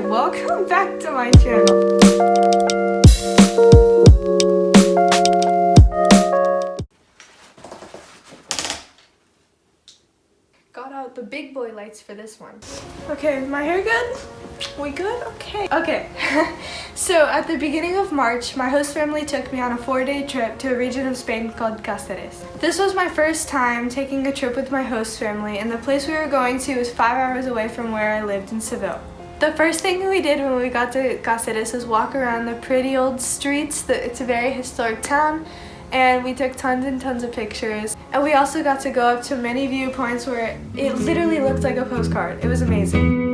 welcome back to my channel. Got out the big boy lights for this one. Okay, my hair good? We good? Okay. So at the beginning of March, my host family took me on a 4-day trip to a region of Spain called Cáceres. This was my first time taking a trip with my host family, and the place we were going to was 5 hours away from where I lived in Seville. The first thing we did when we got to Cáceres was walk around the pretty old streets. It's a very historic town, and we took tons and tons of pictures. And we also got to go up to many viewpoints where it literally looked like a postcard. It was amazing.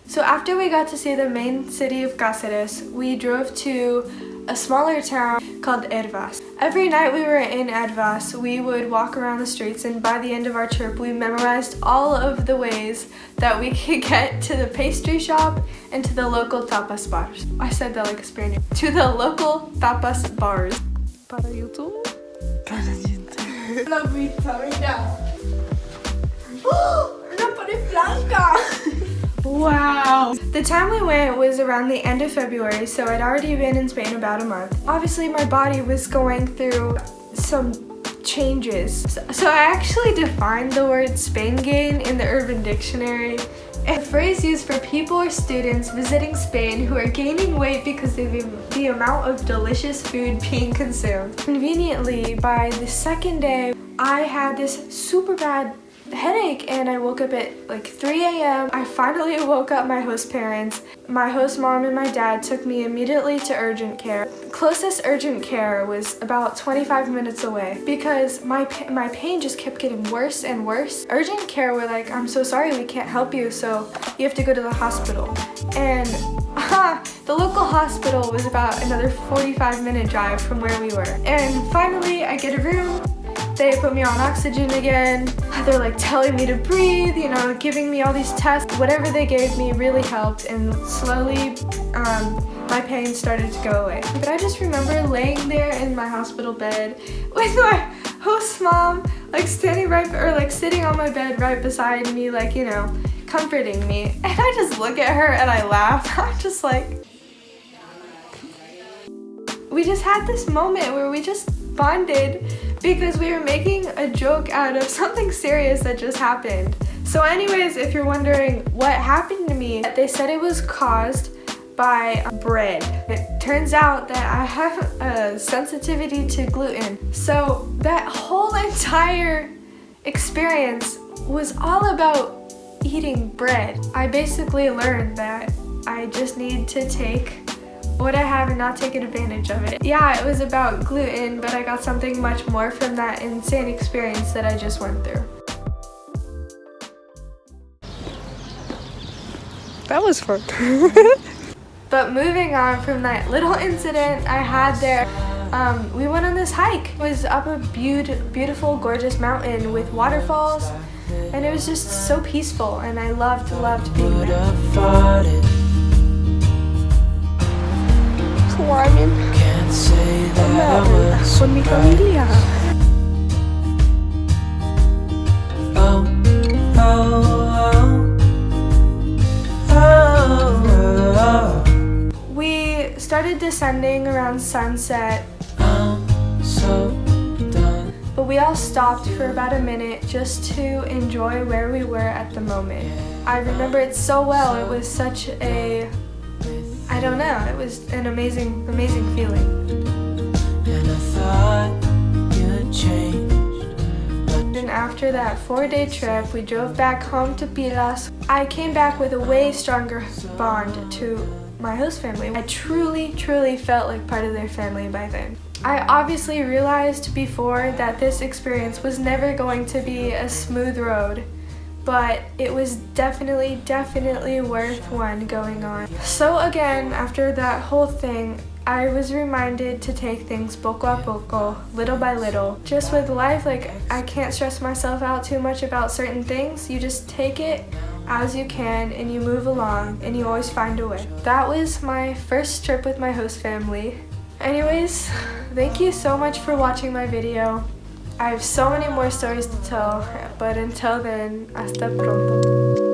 So after we got to see the main city of Cáceres, we drove to a smaller town called Hervas. Every night we were in Hervas, we would walk around the streets, and by the end of our trip we memorized all of the ways that we could get to the pastry shop and to the local tapas bars. I said that like a Spaniard. To the local tapas bars. Para YouTube? Para YouTube. La pizza, mira. ¡Oh! ¡La pared blanca! Wow! The time we went was around the end of February, so I'd already been in Spain about a month. Obviously, my body was going through some changes. So I actually defined the word Spain gain in the Urban Dictionary. A phrase used for people or students visiting Spain who are gaining weight because of the amount of delicious food being consumed. Conveniently, by the second day, I had this super bad headache, and I woke up at like 3 a.m. I finally woke up my host parents. My host mom and my dad took me immediately to urgent care. Closest urgent care was about 25 minutes away because my pain just kept getting worse and worse. Urgent care were like, "I'm so sorry, we can't help you, so you have to go to the hospital." And the local hospital was about another 45-minute drive from where we were. And finally I get a room. They put me on oxygen again. They're like telling me to breathe, you know, giving me all these tests. Whatever they gave me really helped, and slowly my pain started to go away. But I just remember laying there in my hospital bed with my host mom like standing sitting on my bed right beside me, like, you know, comforting me. And I just look at her and I laugh. I'm just like, we just had this moment where we just bonded because we were making a joke out of something serious that just happened. So anyways, if you're wondering what happened to me, they said it was caused by bread. It turns out that I have a sensitivity to gluten. So that whole entire experience was all about eating bread. I basically learned that I just need to take what I have and not take advantage of it. Yeah, it was about gluten, but I got something much more from that insane experience that I just went through. That was fun. But moving on from that little incident I had there, we went on this hike. It was up a beautiful, gorgeous mountain with waterfalls, and it was just so peaceful, and I loved being there. Climbing a mountain con mi familia. We started descending around sunset, but we all stopped for about a minute just to enjoy where we were at the moment. I remember it so well. It was such a, I don't know, it was an amazing feeling. And I thought you'd changed. And after that 4-day trip, we drove back home to Pilas. I came back with a way stronger bond to my host family. I truly felt like part of their family by then. I obviously realized before that this experience was never going to be a smooth road, but it was definitely worth one going on. So again, after that whole thing, I was reminded to take things poco a poco, little by little. Just with life, like, I can't stress myself out too much about certain things. You just take it as you can, and you move along, and you always find a way. That was my first trip with my host family. Anyways, thank you so much for watching my video. I have so many more stories to tell, but until then, hasta pronto.